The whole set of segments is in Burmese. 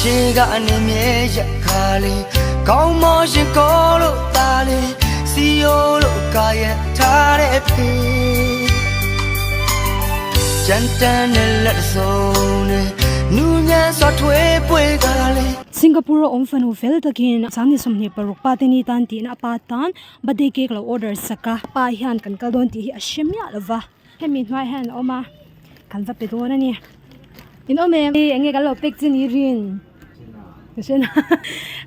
Shiga anemia kali, kau motion kolo tali, siolo kaya tarepi. Jantan let zone, nunya software pue kali. Singapore on fanu fel takin sani somni paruk patini tan tin apatan badeke klo order saka pa hian kan kaldon ti ashemya lova hemi hwai han oma kan va pedona ni in ome enge galo pekchin irin sen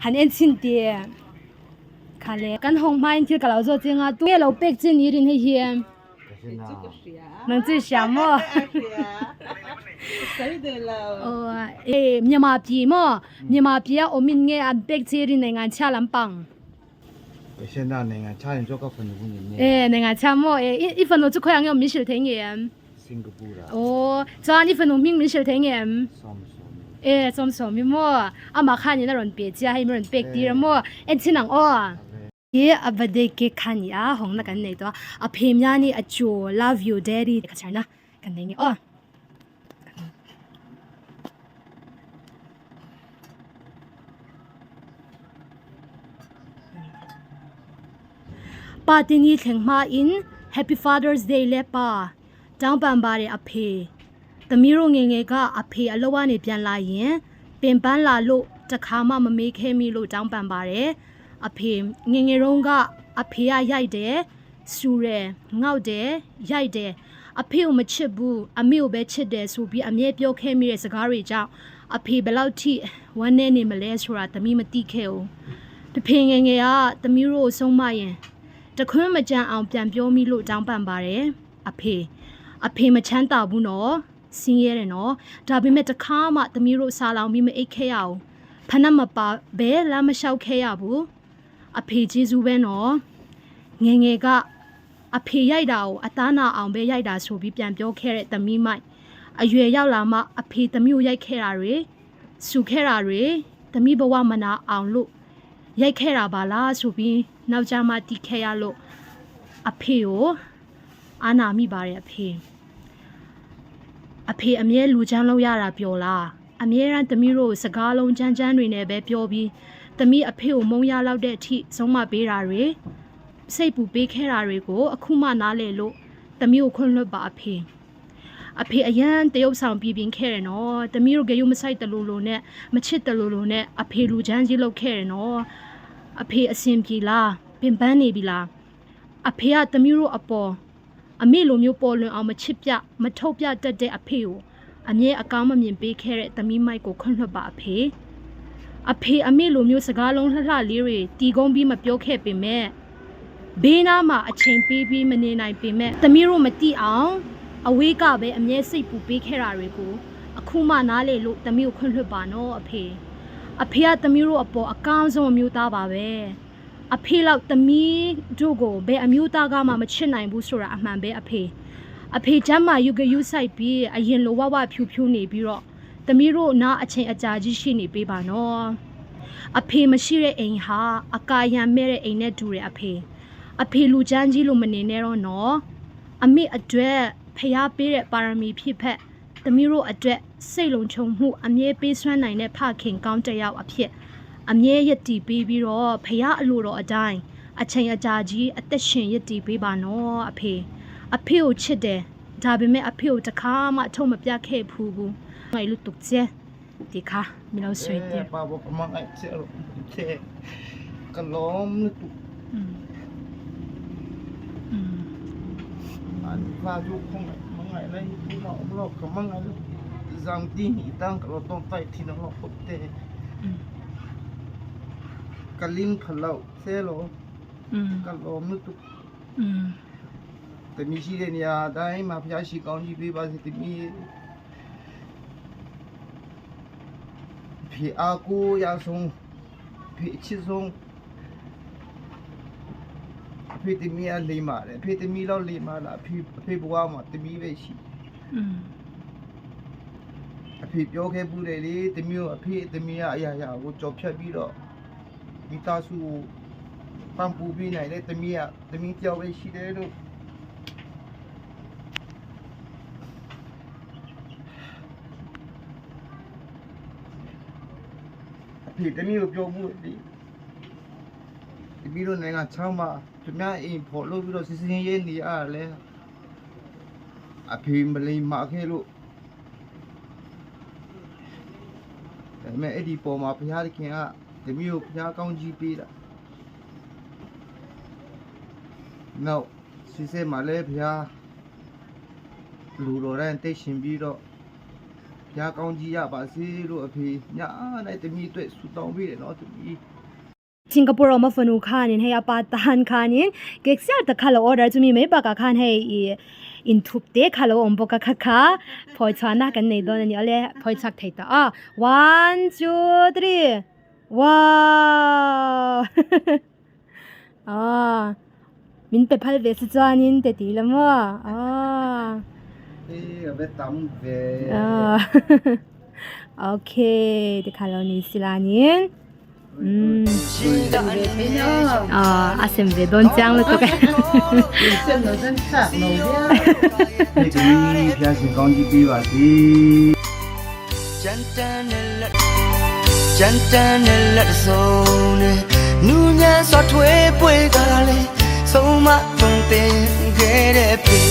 han en sin ti khale kan hong mai thil kalo zo chinga tu lo pekchin irin he hiam nang chi shamo Myanmar ပြည်မမြန်မာပြည်အမင်းငယ်အပက်ချီရနိုင်ငံချလမ်ပန်း现在နိုင်ငံခြားရင်ကြောက်ကဖန်ကူနေနေနိုင်ငံချမော一分钟就快要米小天眼စင်ကာပူ啦这样一分钟米小天眼som米么阿妈看你那人别家还没人别地了么只能阿不得给看呀红那个那多阿偏呀你阿就 love you daddy 个词呢跟那个Patini thengma in Happy Father's Day lepa Dang Bambare aphe Tamiro ngenge ga aphe alowa ni pyan la yin pin ban la lo takha ma mame khe mi lo Dang Bambare aphe ngenge rong ga aphe ya yai de su re ngau de yai de aphe u ma chit bu ame u be chit de so bi amye pyo khe mi de saga ri jaw aphe belaw thi wan ne ni ma le sura tami ma ti khe o tphe ngenge ya tamiro song ma yinတခွန်းမကြမ်းအောင်ပြန်ပြောမိလို့တောင်းပန်ပါတယ်အဖေမချမ်းသာဘူးနော်စင်းရဲတယ်နော်ဒါပေမဲ့တခါမှသမီးတို့စားလောင်ပြီးမအိတ်ခဲရအောင်ဖနက်မပါဘဲလမ်းမလျှောက်ခဲရဘူးအဖေကျေးဇူးပဲနော်ငယ်ငယ်ကအဖေရိုက်တာကိုအသားနာအောင်ပဲရိုက်တာဆိုပြီးပြန်ပြောခဲ့တဲ့သမီးမိုက်အရွယ်ရောက်လာမှအဖေသမီးကိုရိုက်ခဲ့တာတွေစူခဲ့တာတွေသမီးဘဝမနာအောင်လို့ရိုက်ခဲ့တာပါလားဆိုပြီးနောက်ကြမှာတီးခဲ့ရလို့အဖေကိုအာနာမိပါတယ်အဖေအမြဲလူချမ်းလောက်ရတာပြောလားအမြဲတမ်းသမီးတို့စကားလုံးချမ်းချမ်းတွေနဲ့ပဲပြောပြီးသမီးအဖေကိုမုန်းရလောက်တဲ့အထိဆုံးမပေးတာတွေစိတ်ပူပေးခဲ့တာတွေကိုအခုမှနားလေလို့သမီးကိုခွင့်လွှတ်ပါအဖေအရန်တရုပ်ဆောင်ပြပြင်းခဲ့တယ်နော်သမီးတို့ကြရုံမဆိုင်တလူလိုနဲ့မချစ်တလူလိုနဲ့အဖေလူချမ်းကြီးလောက်ခဲ့တယ်နော်အဖေအစင်ပြေလားပင်ပန်းနေပြီလားအဖေကသမီးတို့အပေါ်အမေလိုမျိုးပေါ်လွင်အောင်မချစ်ပြမထုတ်ပြတတ်တဲ့အဖေကိုအမြဲအကောင်းမမြင်ပေးခဲ့တဲ့သမီးမိုက်ကိုခွင့်လွှတ်ပါအဖေအမေလိုမျိုးစကားလုံးလှလှလေးတွေတီကုန်းပြီးမပြောခဲ့ပေမဲ့ဘေးနားမှာအချိန်ပေးပြီးမနေနိုင်ပေမဲ့သမီးတို့မတိအောင်အဝေးကပဲအမြဲစိတ်ပူပေးခဲ့တာတွေကိုအခုမှနားလေလို့သမီးကိုခွင့်လွှတ်ပါနော်အဖေကသမီးတို့အပေါ်အကောင်းဆုံးအမျိုးသားပါပဲအဖေလောက်သမီးတို့ကိုဘယ်အမျိုးသားကမှမချစ်နိုင်ဘူးဆိုတာအမှန်ပဲအဖေချမ်းမာယူဆိုင်ပြီးအရင်လိုဝဖြူနေပြီးတော့သမီးတို့နားအချိန်အကြာကြီးရှိနေပေးပါနော်အဖေမရှိတဲ့အိမ်ဟာအကာရံမဲ့တဲ့အိမ်နဲ့တူတယ်အဖေလူချမ်းကြီးလို့မနေနဲ့တော့နော်အမေအတွက်ဖျားပေးတဲ့ပါရမီဖြစ်ဖက်သမီးတို့အတွက်စိတ်လုံးချုံမှုအမြဲပေးစွမ်းနိုင်တဲ့ဖခင်ကောင်းတစ်ယောက်အဖြစ်အမြဲရည်တည်ပေးပြီးတော့ဖះအလိုတော်အတိုင်းအချိန်အကြာကြီးအသက်ရှင်ရည်တည်ပေးပါနော်အဖေကိုချစ်တယ်ဒါပေမဲ့အဖေကိုတခါမှအထုံးမပြခဲ့ဘူးငါလူတုတ်ကျဲဒီခါမလို့ဆွေးတယ်ပါဘကမငိုက်ဆဲလို့ဆဲကလုံးတူอันฟ้าจุกคงมงไงเลยพี่น้องเราก็มงไงเลยจังที่นี่ตั้งเราต้องไปที่น้องเราปุ๊บเตะกะลินขล่าเซโลกะลมนึกตุแต่มีชีเรนยาได้มาพยาชีกองจีบีบาสิติมีพี่อากูยาทรงพี่ชิทรงพี่ติมีอะไรมาเลยพี่ติมีเราเลยมาละพี่บัวมาติมีไปชีพี่ပြောခဲ့ဘူးတယ်လေတမျိုးအဖေတမီးအရာရာကိုကြော်ဖြတ်ပြီးတော့မိသားစုပန်းပူပေးနိုင်တဲ့တမီးကြောက်ပဲရှိတယ်လို့ ဖေတမီးကိုပြောမှုလေတမီးတို့နိုင်ငံချမ်းမှာသူများအိမ်ဖော်လို့ပြီးတော့စစ်စင်ရေးနေရတယ်အဖေမလိမ္မာခဲ့လို့ဒါပေမဲ့အဲ့ဒီပေါ်မှာဘုရားသခင်ကတမီးကိုဘုရားကောင်းကြီးပေးတာနောက်စစ်စဲမှာလည်းဘုရားလူတော်တိုင်းတိတ်ရှင်ပြီးတော့ဘုရားကောင်းကြီးရပါစေလို့အဖေညာတိုင်းတမီးအတွက်ဆုတောင်းပေးတယ်နော်တမီး สิงคโปร์มาฟนูคานินให้อาปาตานคานินเก็กเสียตะคาโลออเดอร์จุมีไม่ปากคานให้อินทุบเตคาโลอมปกะคะพอยชานากันในดอนนี่อะไรพอยชักไทตา1 2 3ว้าวมินไปพัลเวสจานินเตติละมั้เบ็ดตั้มเวโอเคเดคาโลนี่สิลานิน阿sem về đón trang了，cái. ဒီတမီးဘုရားရှင်ကောင်းကြီးပေးပါစေ ကြမ်းတမ်းတဲ့လက်ဆုံးနဲ့နူးညံ့စွာထွေးပွေကားလေဆုံးမသွန်သင်ခဲ့တဲ့ပြေ